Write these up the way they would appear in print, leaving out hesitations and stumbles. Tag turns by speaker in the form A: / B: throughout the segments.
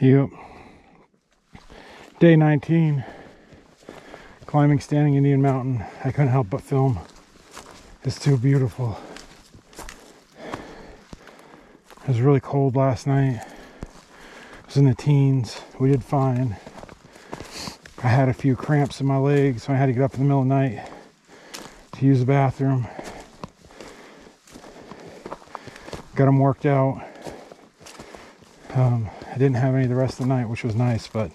A: Yep. Day 19, climbing Standing Indian Mountain. I couldn't help but film. It's too beautiful. It was really cold last night. It was in the teens. We did fine. I had a few cramps in my legs, so I had to get up in the middle of the night to use the bathroom. Got them worked out. I didn't have any the rest of the night, which was nice, but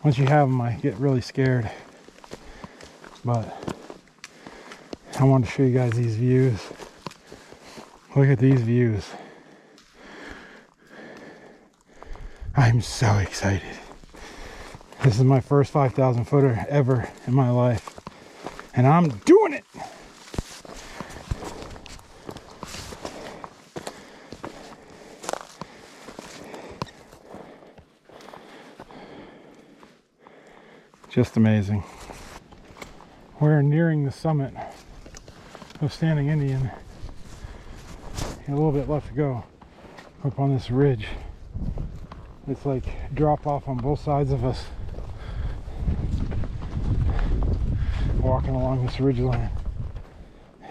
A: once you have them, I get really scared. But I wanted to show you guys these views. Look at these views. I'm so excited. This is my first 5,000 footer ever in my life, and I'm doing it. Just amazing. We're nearing the summit of Standing Indian. A little bit left to go up on this ridge. It's like drop off on both sides of us. Walking along this ridge line.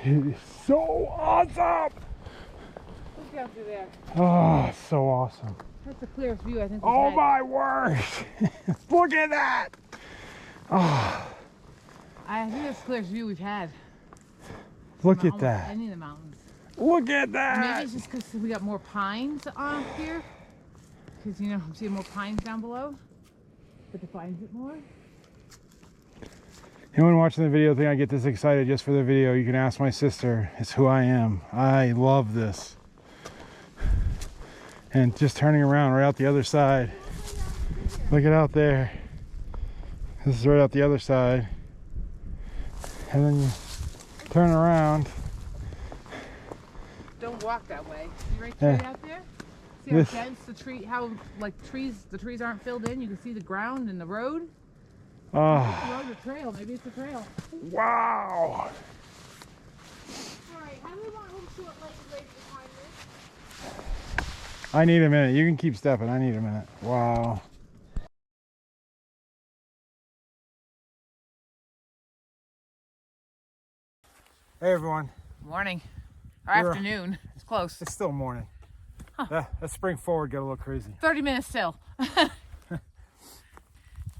A: It is so awesome!
B: Look down through there.
A: Oh, so awesome.
B: That's the clearest view I think we've
A: Oh
B: had.
A: my word! Look at that! Oh.
B: I think that's the clearest view we've had.
A: Look at
B: Almost
A: that.
B: any of the mountains.
A: Look at that!
B: Maybe it's just because we got more pines on here. Because, you know, I'm seeing more pines down below. But defines it more.
A: Anyone watching the video think I get this excited just for the video, you can ask my sister. It's who I am. I love this. And just turning around right out the other side. Look at out there. This is right out the other side. And then you turn around.
B: Don't walk that way. See right straight out there? See how dense the tree, how like the trees aren't filled in. You can see the ground and the road.
A: Oh.
B: The road or trail, maybe it's a trail.
A: Wow.
B: Alright, how do we want home short legs behind this?
A: I need a minute. You can keep stepping. I need a minute. Wow. Hey everyone.
B: Morning. Or afternoon. It's close.
A: It's still morning. Huh. That spring forward got a little crazy.
B: 30 minutes still.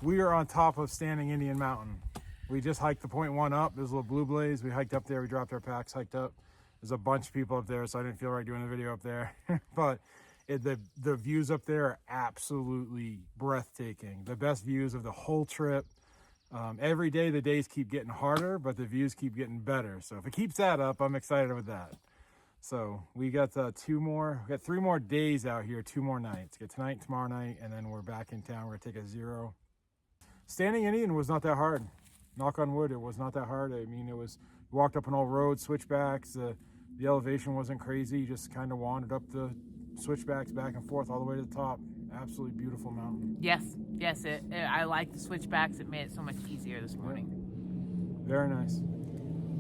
A: We are on top of Standing Indian Mountain. We just hiked the point one up. There's a little blue blaze. We hiked up there. We dropped our packs, hiked up. There's a bunch of people up there, so I didn't feel right doing the video up there. But the views up there are absolutely breathtaking. The best views of the whole trip. Every day the days keep getting harder, but the views keep getting better. So if it keeps that up, I'm excited with that. So we got 3 more days out here, 2 more nights. Get tonight and tomorrow night, and then we're back in town. We're gonna take a 0. Standing Indian was not that hard. Knock on wood, it was not that hard. I mean, we walked up an old road, switchbacks. The elevation wasn't crazy. You just kind of wandered up the switchbacks back and forth all the way to the top. Absolutely beautiful mountain.
B: Yes, I like the switchbacks. It made it so much easier this morning.
A: Yeah. Very nice.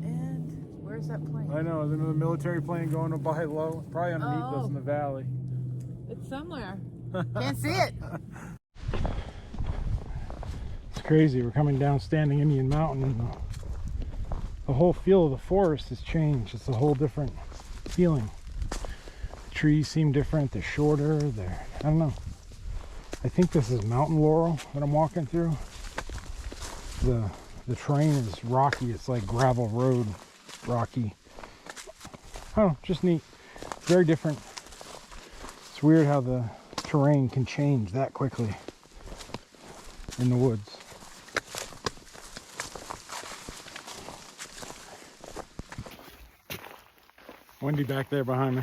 B: And where's that plane?
A: I know, there's a military plane going by low, probably underneath us in the valley.
B: It's somewhere. Can't see it.
A: It's crazy. We're coming down Standing Indian Mountain, and the whole feel of the forest has changed. It's a whole different feeling. The trees seem different. They're shorter. I don't know. I think this is mountain laurel that I'm walking through. The terrain is rocky. It's like gravel road rocky. Oh, just neat. Very different. It's weird how the terrain can change that quickly in the woods. Windy back there behind me.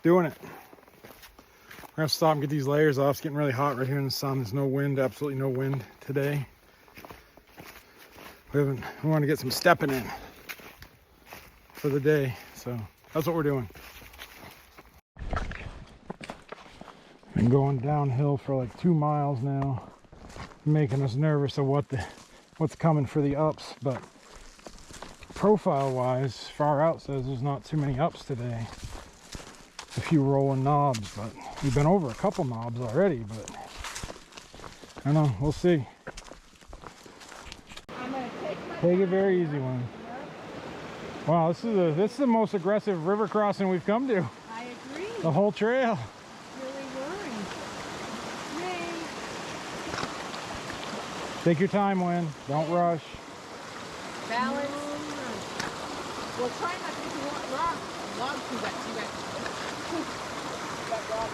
A: Doing it. We're gonna stop and get these layers off. It's getting really hot right here in the sun. There's no wind, absolutely no wind today. We want to get some stepping in for the day, so that's what we're doing. Been going downhill for like 2 miles now, making us nervous of what's coming for the ups, but profile wise, Far Out says there's not too many ups today.
C: a few rolling knobs, but we've been over a couple knobs already, but I don't know, we'll see.
B: I'm gonna
C: Take it very easy, one. Wow, this is the most aggressive river crossing we've come to.
B: I agree.
C: The whole trail.
B: Really worrying. Yay.
C: Take your time, Win. Don't rush.
B: Balance. Well, try not to hit the rock. Log to that. See that? That log.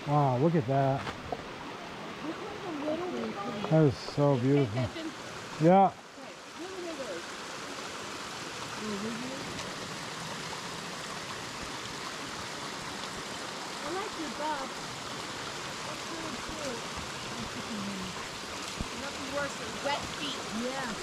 C: Wow, look at that. That is so beautiful. Yeah.
B: I like your buff. That's really cute. Nothing worse than wet feet. Yeah.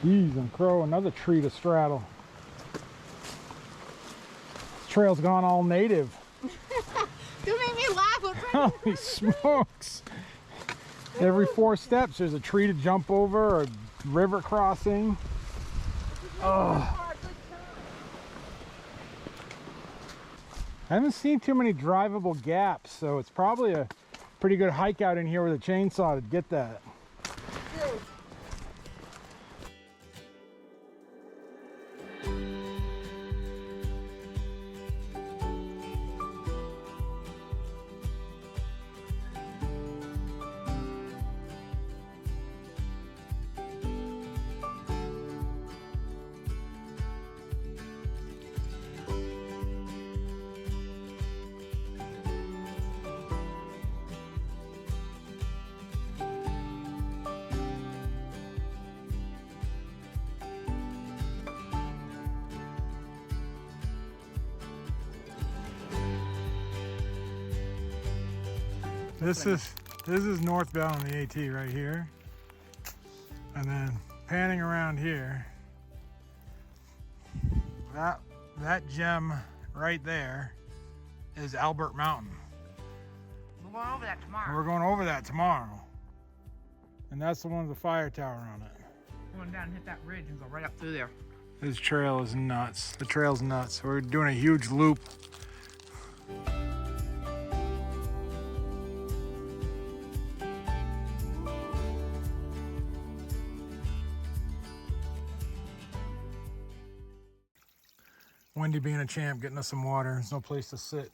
C: Jeez, and crow, another tree to straddle. This trail's gone all native.
B: Don't make me laugh.
C: Holy smokes. Every 4 steps there's a tree to jump over or a river crossing. Oh. I haven't seen too many drivable gaps, so it's probably a pretty good hike out in here with a chainsaw to get that. This is northbound on the AT right here, and then panning around here. That gem right there is Albert Mountain.
B: We're going over that tomorrow.
C: We're going over that tomorrow, and that's the one with the fire tower on it.
B: Going down and hit that ridge and go right up through there.
C: This trail is nuts. The trail's nuts. We're doing a huge loop. Wendy being a champ, getting us some water. There's no place to sit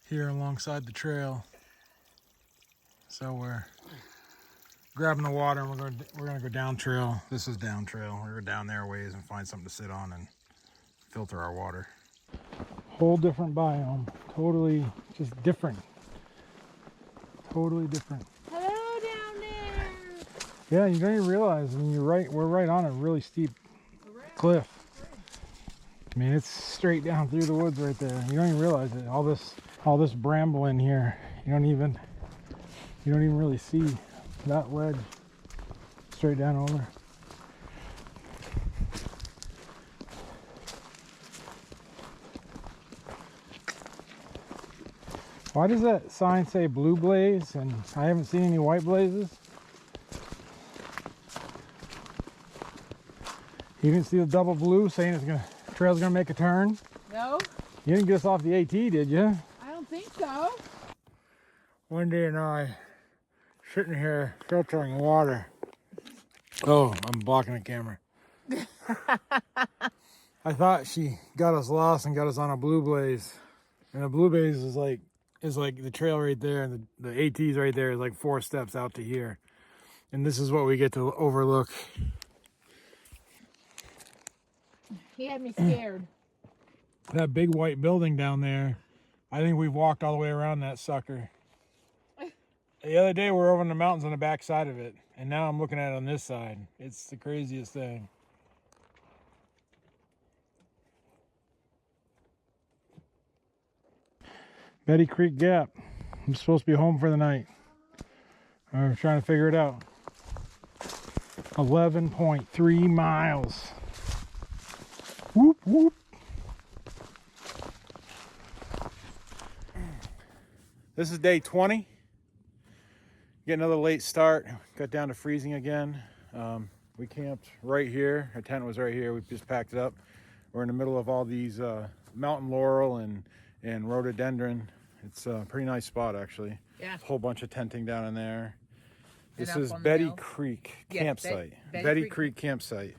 C: here alongside the trail, so we're grabbing the water and we're gonna go down trail. This is down trail. We're gonna go down there a ways and find something to sit on and filter our water. Whole different biome, totally just different. Totally different.
B: Hello down there.
C: Yeah, you don't even realize. I mean, we're right on a really steep cliff. I mean, it's straight down through the woods right there. You don't even realize it. All this bramble in here. You don't even really see that ledge straight down over. Why does that sign say blue blaze and I haven't seen any white blazes? You didn't see the double blue saying trail's gonna make a turn?
B: No?
C: You didn't get us off the AT, did you?
B: I don't think so.
C: Wendy and I sitting here filtering water. Oh, I'm blocking the camera. I thought she got us lost and got us on a blue blaze. And a blue blaze is like the trail right there, and the AT's right there is like 4 steps out to here. And this is what we get to overlook.
B: He had me scared.
C: That big white building down there, I think we've walked all the way around that sucker. The other day we were over in the mountains on the back side of it, and now I'm looking at it on this side. It's the craziest thing. Betty Creek Gap. I'm supposed to be home for the night. I'm trying to figure it out. 11.3 miles. Whoop, whoop. This is day 20. Get another late start. Got down to freezing again. We camped right here. Our tent was right here. We just packed it up. We're in the middle of all these mountain laurel and rhododendron. It's a pretty nice spot, actually.
B: Yeah.
C: A whole bunch of tenting down in there. This
B: up
C: is
B: on the
C: Betty
B: hill.
C: Creek
B: Yeah,
C: campsite.
B: Betty
C: Betty
B: Creek.
C: Creek campsite.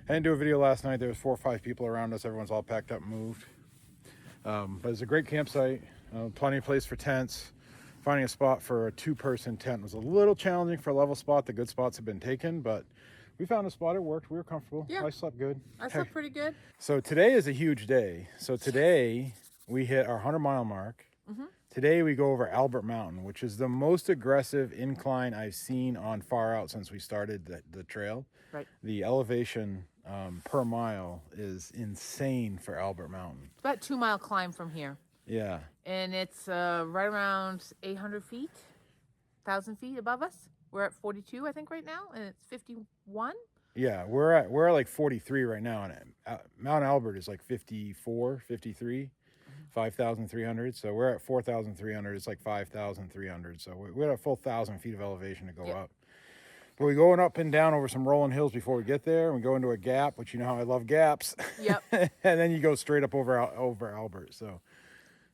C: I didn't do a video last night. There was 4 or 5 people around us. Everyone's all packed up and moved. But it's a great campsite. Plenty of place for tents. Finding a spot for a 2-person tent was a little challenging for a level spot. The good spots have been taken, but we found a spot. It worked. We were comfortable.
B: Yeah.
C: I slept good.
B: I slept pretty good.
C: So today is a huge day. So today we hit our 100-mile mark.
B: Mm-hmm.
C: Today we go over Albert Mountain, which is the most aggressive incline I've seen on far out since we started the trail.
B: Right.
C: The elevation per mile is insane for Albert Mountain.
B: It's about 2-mile climb from here.
C: Yeah.
B: And it's right around 800 feet, 1,000 feet above us. We're at 42, I think, right now, and it's 51.
C: Yeah, we're at like 43 right now, and Mount Albert is like 54, 53, 5,300. So we're at 4,300. It's like 5,300. So we're at a full 1,000 feet of elevation to go up. But we're going up and down over some rolling hills before we get there. We go into a gap, which you know how I love gaps.
B: Yep.
C: And then you go straight up over Albert. So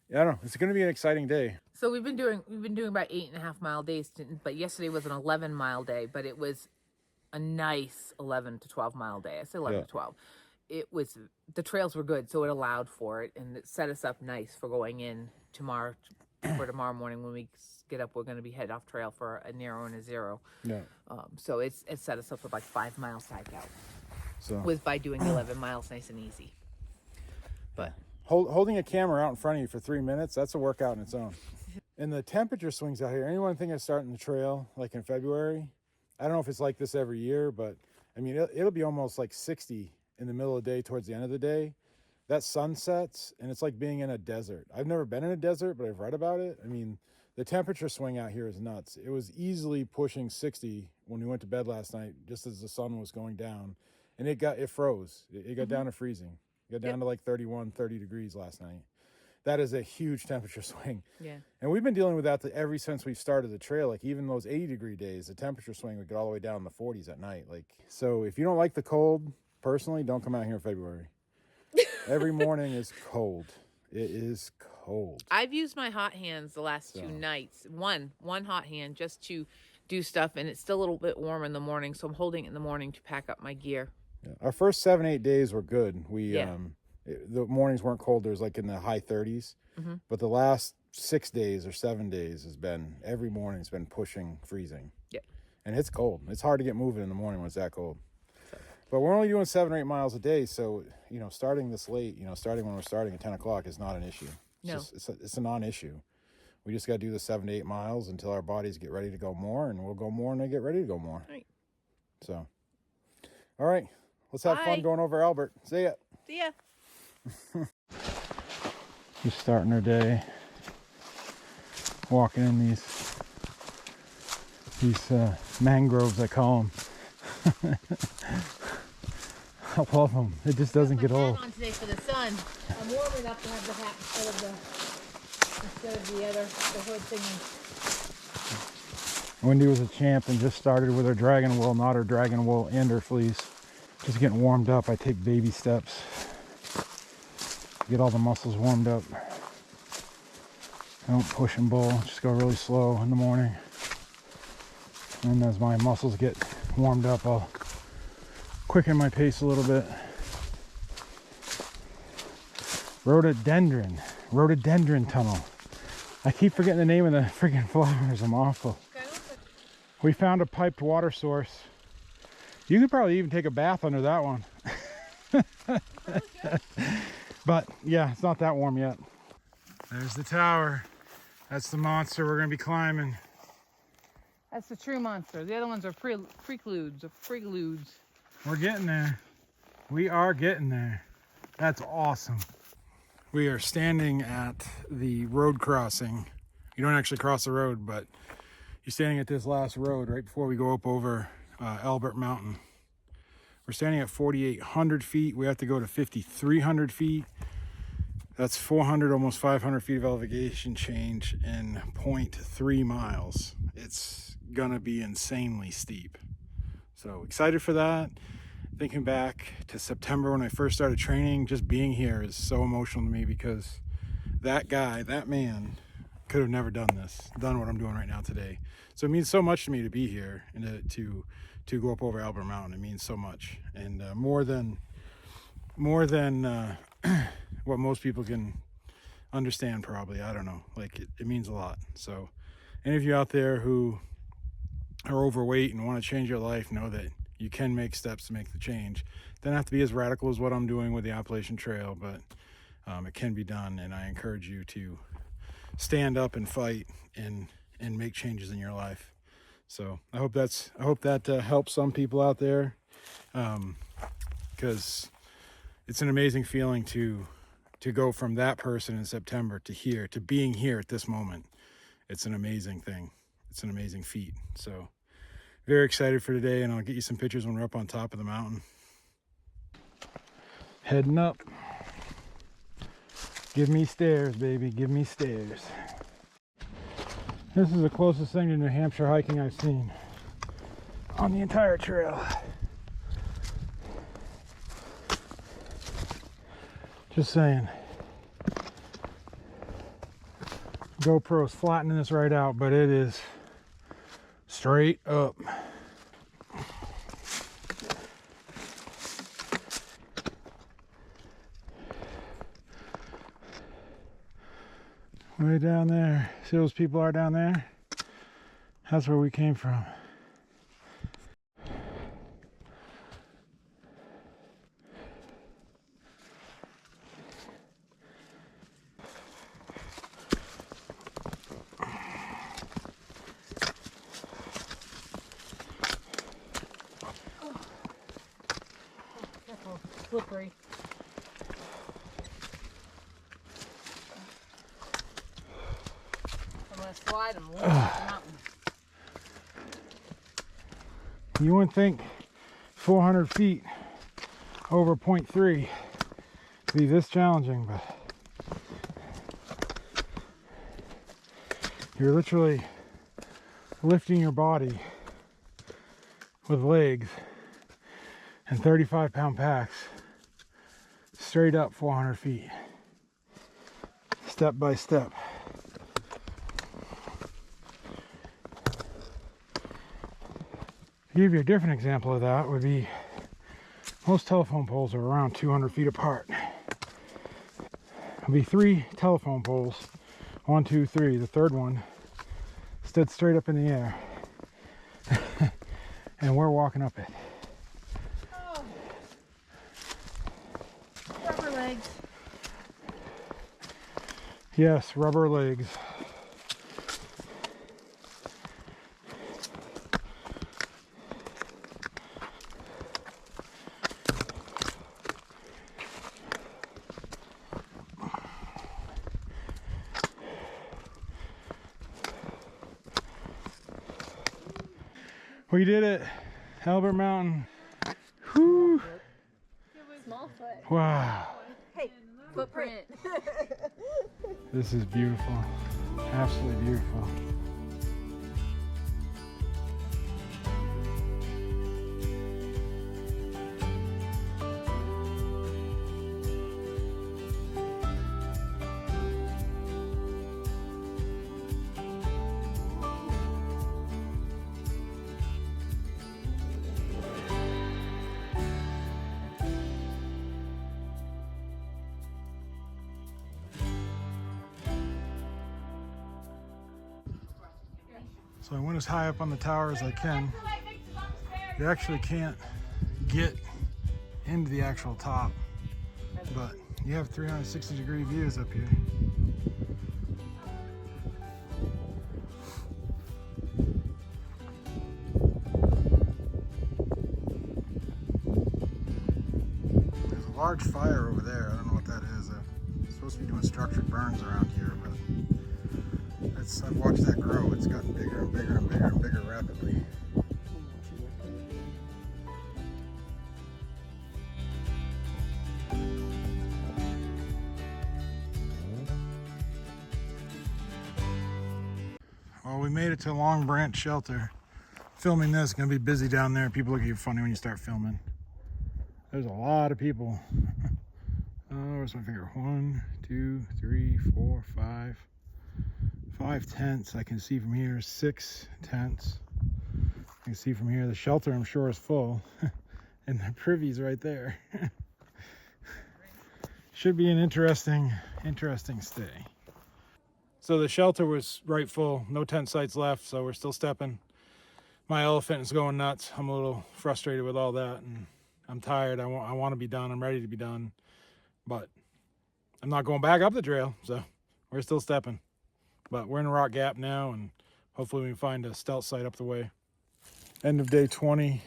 C: yeah, I don't know. It's going to be an exciting day.
B: So we've been doing about 8.5-mile days, but yesterday was an 11-mile day, but it was a nice 11 to 12-mile day. I say 11 to 12. The trails were good, so it allowed for it, and it set us up nice for going in tomorrow. For tomorrow morning when we get up, we're going to be head off trail for a narrow and a zero.
C: Yeah.
B: So it set us up with like 5 miles hike out.
C: So
B: By doing 11 miles nice and easy. But
C: holding a camera out in front of you for 3 minutes, that's a workout in its own. And the temperature swings out here. Anyone think of starting the trail like in February? I don't know if it's like this every year, but I mean, it'll be almost like 60 in the middle of the day towards the end of the day. That sun sets, and it's like being in a desert. I've never been in a desert, but I've read about it. I mean, the temperature swing out here is nuts. It was easily pushing 60 when we went to bed last night, just as the sun was going down. And it froze. It got down to freezing. It got down to like 31, 30 degrees last night. That is a huge temperature swing.
B: yeah.
C: And we've been dealing with that ever since we started the trail. Like even those 80-degree days, the temperature swing would get all the way down in the 40s at night. Like, so if you don't like the cold, personally, don't come out here in February. Every morning is cold. It is cold.
B: I've used my hot hands the last 2 nights. One hot hand just to do stuff, and it's still a little bit warm in the morning, so I'm holding it in the morning to pack up my gear.
C: Yeah. Our first 7-8 days were good. The mornings weren't cold. There was like in the high 30s.
B: Mm-hmm.
C: But the last 6 days or 7 days has been, every morning's been pushing freezing.
B: Yeah.
C: And it's cold. It's hard to get moving in the morning when it's that cold. But we're only doing 7 or 8 miles a day, so starting this late, starting when we're starting at 10 o'clock is not an issue. It's a non-issue. We just got to do the 7 to 8 miles until our bodies get ready to go more, and we'll go more when they get ready to go more.
B: Right.
C: So, all right, let's have fun going over Albert. See ya.
B: See ya.
C: Just starting our day, walking in these mangroves, I call them. I love them. It just doesn't get old.
B: On today for the sun. I'm warm enough to have the hat instead of the hood thingy.
C: Wendy was a champ and just started with her dragon wool, not her dragon wool and her fleece. Just getting warmed up. I take baby steps. Get all the muscles warmed up. I don't push and pull, just go really slow in the morning. And as my muscles get warmed up, I'll quicken my pace a little bit. Rhododendron tunnel. I keep forgetting the name of the freaking flowers. I'm awful. We found a piped water source. You could probably even take a bath under that one. But yeah, it's not that warm yet. There's the tower. That's the monster we're gonna be climbing.
B: That's the true monster. The other ones are preludes.
C: We're getting there. We are getting there. That's awesome. We are standing at the road crossing. You don't actually cross the road, but
A: You're standing at this last road right before we go up over Albert Mountain. We're standing at 4,800 feet. We have to go to 5,300 feet. That's 400, almost 500 feet of elevation change in 0.3 miles. It's gonna be insanely steep. So excited for that. Thinking back to September when I first started training, just being here is so emotional to me because that guy, that man, could have never done what I'm doing right now today. So it means so much to me to be here and to go up over Albert Mountain. It means so much, and more than what most people can understand probably. I don't know, like it means a lot. So any of you out there who are overweight and want to change your life, know that you can make steps to make the change. Doesn't have to be as radical as what I'm doing with the Appalachian Trail, but it can be done, and I encourage you to stand up and fight and make changes in your life. So I hope that helps some people out there, because it's an amazing feeling to go from that person in September to here, to being here at this moment. It's an amazing thing. It's an amazing feat. So very excited for today, and I'll get you some pictures when we're up on top of the mountain. Heading up. Give me stairs, baby, give me stairs. This is the closest thing to New Hampshire hiking I've seen on the entire trail. Just saying. GoPro's flattening this right out, but it is straight up. Way down there. See those people are down there? That's where we came from.
B: Slippery. I'm gonna slide them along the mountain.
A: You wouldn't think 400 feet over 0.3 be this challenging, but you're literally lifting your body with legs and 35-pound packs straight up 400 feet, step by step. To give you a different example of that would be most telephone poles are around 200 feet apart. There'll be 3 telephone poles, 1, 2, 3. The third one stood straight up in the air, and we're walking up it.
B: Oh. Rubber legs.
A: Yes, rubber legs. We did it, Albert Mountain. Whew.
B: Small foot.
A: Wow.
B: Hey, footprint.
A: This is beautiful. Absolutely beautiful. So I went as high up on the tower as I can. You actually can't get into the actual top, but you have 360-degree views up here. There's a large fire over there. I don't know what that is. It's supposed to be doing structured burns around here, but
C: I've watched that grow. It's gotten bigger and bigger and bigger and bigger rapidly. Well, we made it to Long Branch Shelter. Filming this, gonna be busy down there. People look at you funny when you start filming. There's a lot of people. Where's my finger? 1, 2, 3, 4, 5. 5 tents. I can see from here 6 tents. I can see from here the shelter, I'm sure, is full. And the privy's right there. Should be an interesting stay. So the shelter was right full. No tent sites left, so we're still stepping. My elephant is going nuts. I'm a little frustrated with all that, and I'm tired. I want to be done. I'm ready to be done, but I'm not going back up the trail, so we're still stepping. But we're in a rock gap now, and hopefully we can find a stealth site up the way. End of day 20.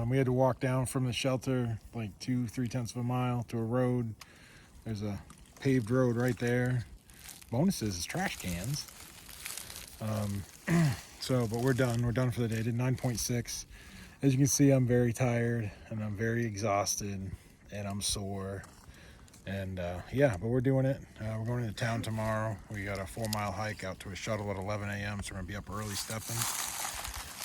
C: We had to walk down from the shelter like 2-3 of a mile to a road. There's a paved road right there. Bonuses is trash cans. But we're done. We're done for the day. Did 9.6. As you can see, I'm very tired and I'm very exhausted and I'm sore. And yeah, but we're doing it. We're going into town tomorrow. We got a 4-mile hike out to a shuttle at 11 a.m. So we're gonna be up early stepping.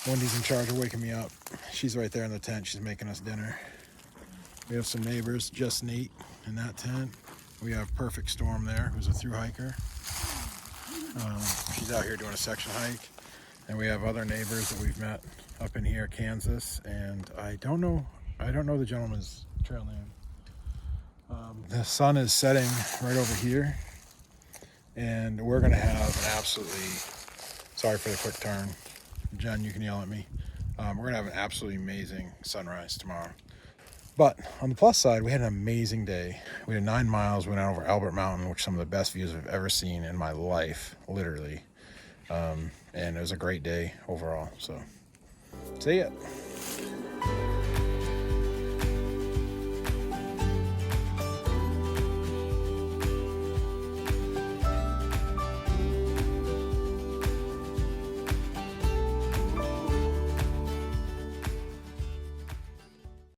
C: Wendy's in charge of waking me up. She's right there in the tent. She's making us dinner. We have some neighbors, just Nate in that tent. We have Perfect Storm there, who's a thru hiker. She's out here doing a section hike. And we have other neighbors that we've met up in here, Kansas. And I don't know the gentleman's trail name. The sun is setting right over here. And we're gonna have an absolutely, sorry for the quick turn. Jen, you can yell at me. We're gonna have an absolutely amazing sunrise tomorrow. But on the plus side, we had an amazing day. We had 9 miles, we went out over Albert Mountain, which is some of the best views I've ever seen in my life, literally. And it was a great day overall, so see ya.